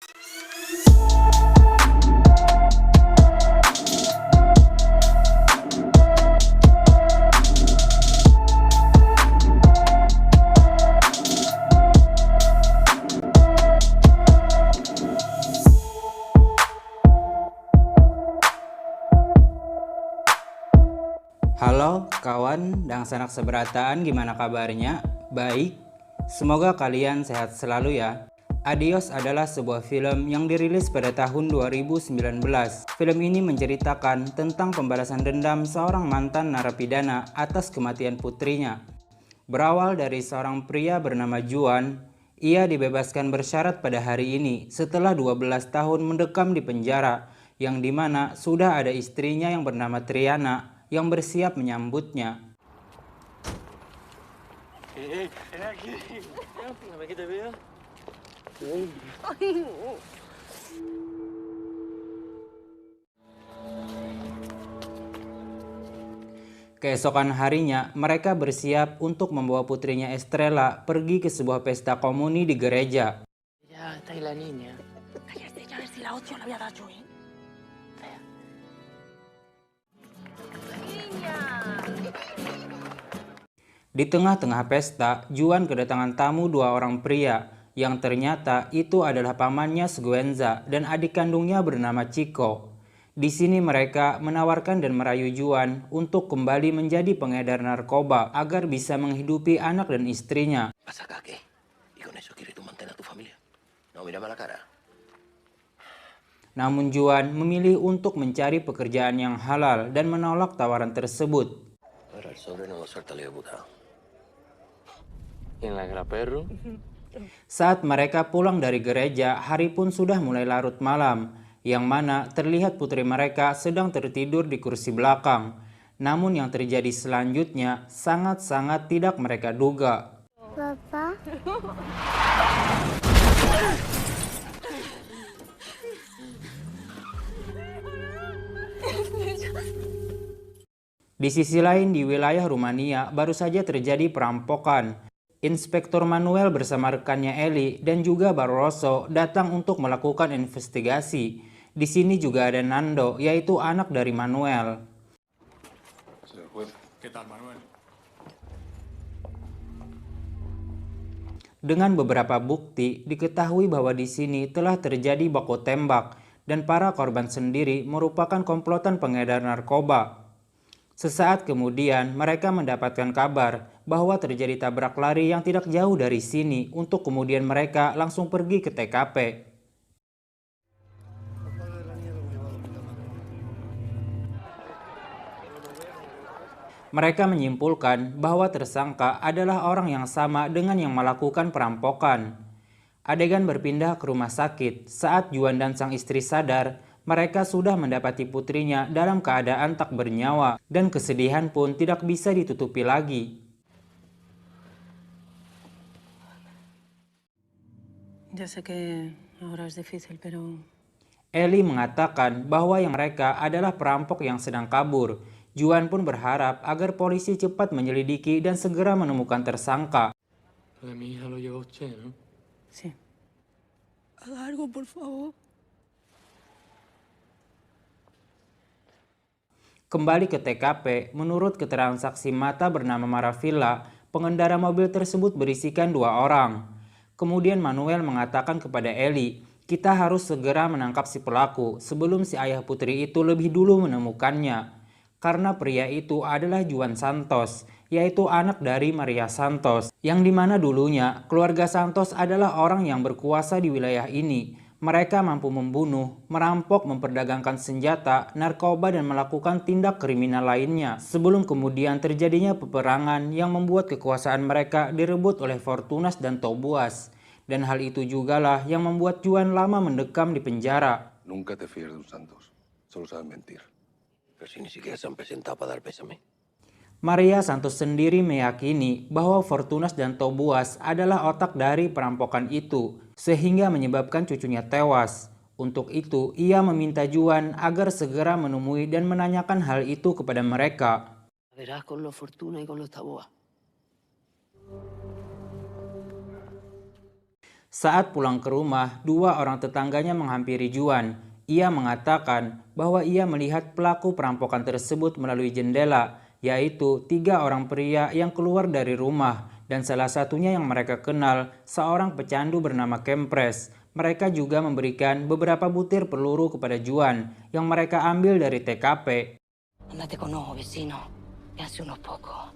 Halo kawan dan sanak seberataan, gimana kabarnya? Baik, semoga kalian sehat selalu ya. Adios adalah sebuah film yang dirilis pada tahun 2019. Film ini menceritakan tentang pembalasan dendam seorang mantan narapidana atas kematian putrinya. Berawal dari seorang pria bernama Juan, ia dibebaskan bersyarat pada hari ini setelah 12 tahun mendekam di penjara, yang dimana sudah ada istrinya yang bernama Triana yang bersiap menyambutnya. Ven aquí. Déjame que te vea. Keesokan harinya, mereka bersiap untuk membawa putrinya Estrella pergi ke sebuah pesta komuni di gereja. Ya está ahí la niña. Cállate, ya a ver si la otra la voy a dar yo, ¿eh? Di tengah-tengah pesta, Juan kedatangan tamu dua orang pria, yang ternyata itu adalah pamannya Siguenza dan adik kandungnya bernama Chico. Di sini mereka menawarkan dan merayu Juan untuk kembali menjadi pengedar narkoba agar bisa menghidupi anak dan istrinya. ¿Vas acá qué? ¿Y con eso quieres tú mantener a tu familia? No, mírame a la cara. Namun Juan memilih untuk mencari pekerjaan yang halal dan menolak tawaran tersebut. Ahora el sobre no suéltale de puta. ¿Y en la perro? Saat mereka pulang dari gereja, hari pun sudah mulai larut malam, yang mana terlihat putri mereka sedang tertidur di kursi belakang. Namun yang terjadi selanjutnya sangat-sangat tidak mereka duga. Papa? Di sisi lain, di wilayah Rumania baru saja terjadi perampokan. Inspektur Manuel bersama rekannya Eli dan juga Barroso datang untuk melakukan investigasi. Di sini juga ada Nando, yaitu anak dari Manuel. Dengan beberapa bukti, diketahui bahwa di sini telah terjadi baku tembak dan para korban sendiri merupakan komplotan pengedar narkoba. Sesaat kemudian, mereka mendapatkan kabar bahwa terjadi tabrak lari yang tidak jauh dari sini untuk kemudian mereka langsung pergi ke TKP. Mereka menyimpulkan bahwa tersangka adalah orang yang sama dengan yang melakukan perampokan. Adegan berpindah ke rumah sakit. Saat Juan dan sang istri sadar, mereka sudah mendapati putrinya dalam keadaan tak bernyawa dan kesedihan pun tidak bisa ditutupi lagi. Ya sé que ahora es difícil, pero Eli mengatakan bahwa yang mereka adalah perampok yang sedang kabur. Juan pun berharap agar polisi cepat menyelidiki dan segera menemukan tersangka. Lo de mi hija lo lleva usted, ¿no? sí. Haga algo, por favor. Kembali ke TKP, menurut keterangan saksi mata bernama Maravilla, pengendara mobil tersebut berisikan dua orang. Kemudian Manuel mengatakan kepada Eli, kita harus segera menangkap si pelaku sebelum si ayah putri itu lebih dulu menemukannya. Karena pria itu adalah Juan Santos, yaitu anak dari Maria Santos, yang dimana dulunya keluarga Santos adalah orang yang berkuasa di wilayah ini. Mereka mampu membunuh, merampok, memperdagangkan senjata, narkoba, dan melakukan tindak kriminal lainnya sebelum kemudian terjadinya peperangan yang membuat kekuasaan mereka direbut oleh Fortunas dan Tobuas. Dan hal itu jugalah yang membuat Juan lama mendekam di penjara. Nunca te fíes de un Santos, solo saben mentir. Pero si ni siquiera se han presentado para dar pésame. Maria Santos sendiri meyakini bahwa Fortunas dan Tobuas adalah otak dari perampokan itu, sehingga menyebabkan cucunya tewas. Untuk itu, ia meminta Juan agar segera menemui dan menanyakan hal itu kepada mereka. Verás con los Fortuna y con los Taboa. Saat pulang ke rumah, dua orang tetangganya menghampiri Juan. Ia mengatakan bahwa ia melihat pelaku perampokan tersebut melalui jendela, yaitu 3 orang pria yang keluar dari rumah, dan salah satunya yang mereka kenal, seorang pecandu bernama Kempres. Mereka juga memberikan beberapa butir peluru kepada Juan yang mereka ambil dari TKP. Andate con ojo, vecino, que hace unos pocos.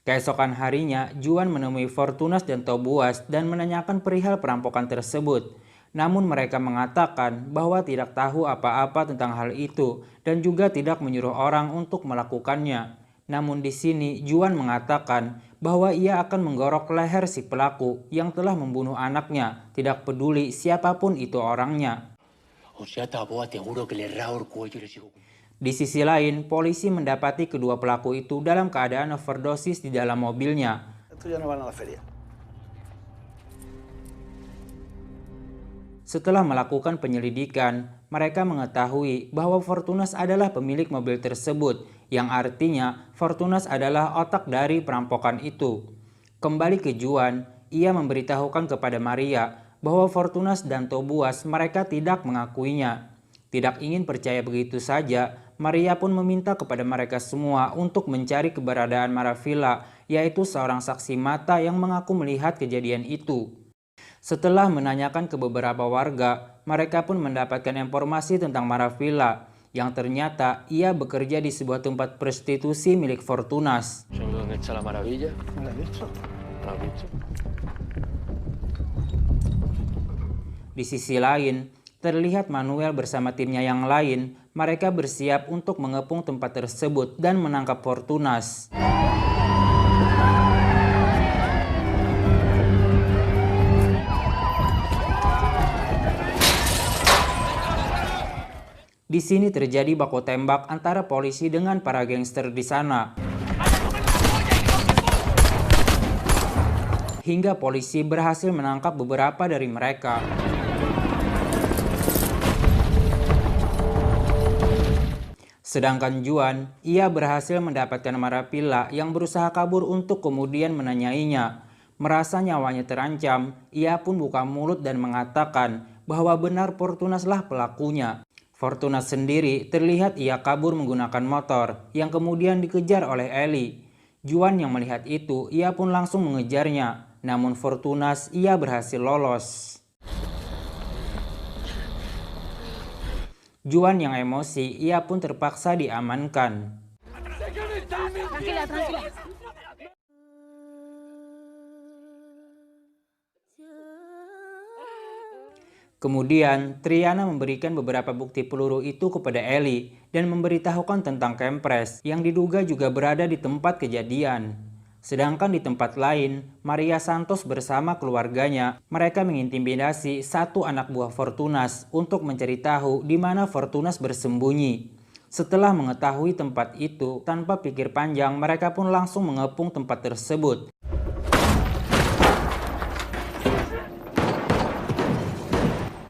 Keesokan harinya, Juan menemui Fortunas dan Tobuas dan menanyakan perihal perampokan tersebut. Namun mereka mengatakan bahwa tidak tahu apa-apa tentang hal itu dan juga tidak menyuruh orang untuk melakukannya. Namun di sini Juan mengatakan bahwa ia akan menggorok leher si pelaku yang telah membunuh anaknya, tidak peduli siapapun itu orangnya. O sea, Taboa, te juro que le rao el cuello y les digo... Di sisi lain, polisi mendapati kedua pelaku itu dalam keadaan overdosis di dalam mobilnya. Estos ya no van a la feria. Setelah melakukan penyelidikan, mereka mengetahui bahwa Fortunas adalah pemilik mobil tersebut, yang artinya Fortunas adalah otak dari perampokan itu. Kembali ke Juan, ia memberitahukan kepada Maria bahwa Fortunas dan Tobuas mereka tidak mengakuinya. Tidak ingin percaya begitu saja, Maria pun meminta kepada mereka semua untuk mencari keberadaan Maravilla, yaitu seorang saksi mata yang mengaku melihat kejadian itu. Setelah menanyakan ke beberapa warga, mereka pun mendapatkan informasi tentang Maravilla, yang ternyata ia bekerja di sebuah tempat prostitusi milik Fortunas. ¿Sabes dónde está la maravilla? ¿La has visto? ¿La has visto? Di sisi lain, terlihat Manuel bersama timnya yang lain, mereka bersiap untuk mengepung tempat tersebut dan menangkap Fortunas. Di sini terjadi baku tembak antara polisi dengan para gangster di sana. Hingga polisi berhasil menangkap beberapa dari mereka. Sedangkan Juan, ia berhasil mendapatkan Maravilla yang berusaha kabur untuk kemudian menanyainya. Merasa nyawanya terancam, ia pun buka mulut dan mengatakan bahwa benar Fortunaslah pelakunya. Fortunas sendiri terlihat ia kabur menggunakan motor yang kemudian dikejar oleh Eli. Juan yang melihat itu, ia pun langsung mengejarnya. Namun Fortunas ia berhasil lolos. Juan yang emosi, ia pun terpaksa diamankan. Tranquila, tranquila. Kemudian Triana memberikan beberapa bukti peluru itu kepada Eli dan memberitahukan tentang Kempres yang diduga juga berada di tempat kejadian. Sedangkan di tempat lain, Maria Santos bersama keluarganya, mereka mengintimidasi satu anak buah Fortunas untuk mencari tahu di mana Fortunas bersembunyi. Setelah mengetahui tempat itu, tanpa pikir panjang, mereka pun langsung mengepung tempat tersebut.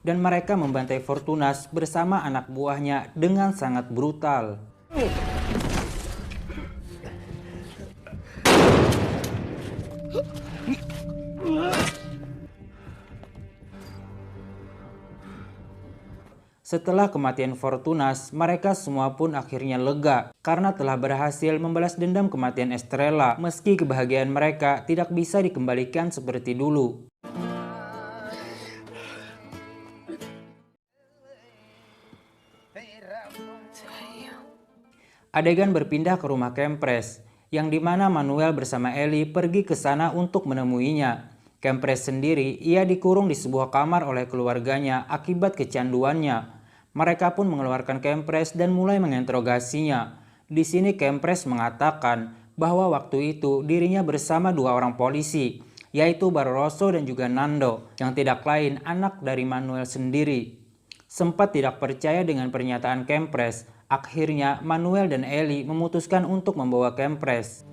Dan mereka membantai Fortunas bersama anak buahnya dengan sangat brutal. Setelah kematian Fortunas, mereka semua pun akhirnya lega karena telah berhasil membalas dendam kematian Estrella, meski kebahagiaan mereka tidak bisa dikembalikan seperti dulu. Adegan berpindah ke rumah Kempres, yang dimana Manuel bersama Eli pergi ke sana untuk menemuinya. Kempres sendiri, ia dikurung di sebuah kamar oleh keluarganya akibat kecanduannya. Mereka pun mengeluarkan Kempres dan mulai menginterogasinya. Di sini Kempres mengatakan bahwa waktu itu dirinya bersama 2 orang polisi, yaitu Barroso dan juga Nando, yang tidak lain anak dari Manuel sendiri. Sempat tidak percaya dengan pernyataan Kempres, akhirnya Manuel dan Eli memutuskan untuk membawa Kempres.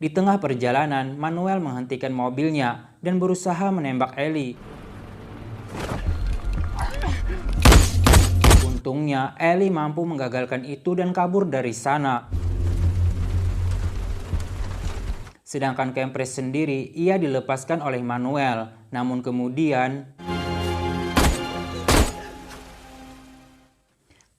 Di tengah perjalanan, Manuel menghentikan mobilnya dan berusaha menembak Eli. Untungnya, Eli mampu menggagalkan itu dan kabur dari sana. Sedangkan Kempres sendiri ia dilepaskan oleh Manuel, namun kemudian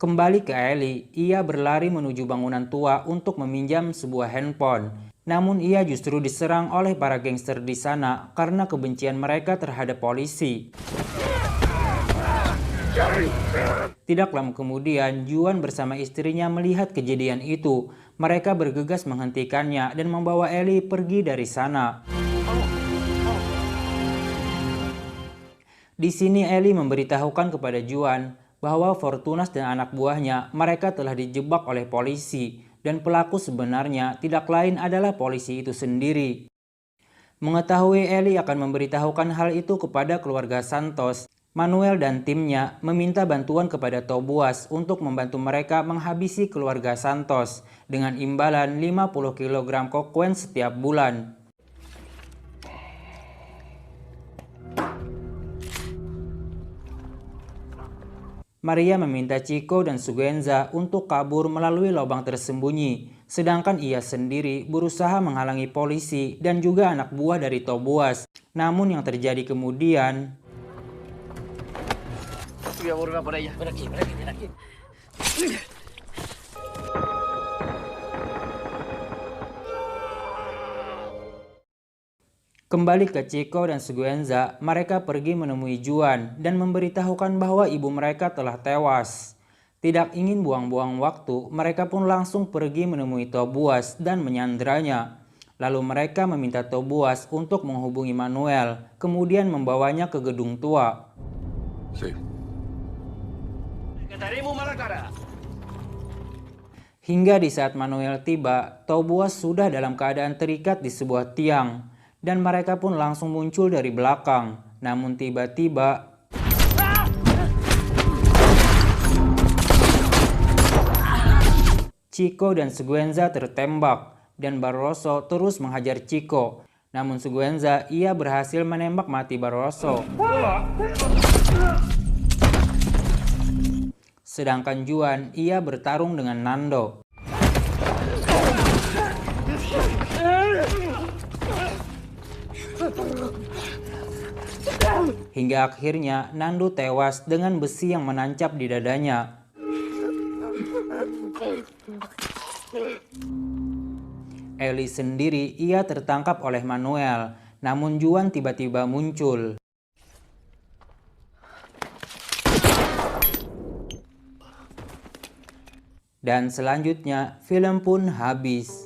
kembali ke Ellie, ia berlari menuju bangunan tua untuk meminjam sebuah handphone. Namun ia justru diserang oleh para gangster di sana karena kebencian mereka terhadap polisi. Tidak lama kemudian, Juan bersama istrinya melihat kejadian itu. Mereka bergegas menghentikannya dan membawa Ellie pergi dari sana. Di sini Ellie memberitahukan kepada Juan bahwa Fortunas dan anak buahnya mereka telah dijebak oleh polisi dan pelaku sebenarnya tidak lain adalah polisi itu sendiri. Mengetahui Ellie akan memberitahukan hal itu kepada keluarga Santos, Manuel dan timnya meminta bantuan kepada Tobias untuk membantu mereka menghabisi keluarga Santos dengan imbalan 50 kg kokain setiap bulan. Maria meminta Chico dan Siguenza untuk kabur melalui lubang tersembunyi, sedangkan ia sendiri berusaha menghalangi polisi dan juga anak buah dari Tobias. Namun yang terjadi kemudian, Voy a volver por ella. Ven aquí, ven aquí, ven aquí. kembali ke Chico dan Siguenza, mereka pergi menemui Juan dan memberitahukan bahwa ibu mereka telah tewas. Tidak ingin buang-buang waktu, mereka pun langsung pergi menemui Tobias dan menyandranya. Lalu mereka meminta Tobias untuk menghubungi Manuel, kemudian membawanya ke gedung tua. Sí. ¡Que tenemos mala cara! Hingga di saat Manuel tiba, Tobias sudah dalam keadaan terikat di sebuah tiang. Dan mereka pun langsung muncul dari belakang. Namun tiba-tiba Chico dan Siguenza tertembak dan Barroso terus menghajar Chico. Namun Siguenza ia berhasil menembak mati Barroso. Sedangkan Juan ia bertarung dengan Nando. Hingga akhirnya Nando tewas dengan besi yang menancap di dadanya. Ellie sendiri ia tertangkap oleh Manuel, namun Juan tiba-tiba muncul. Dan selanjutnya film pun habis.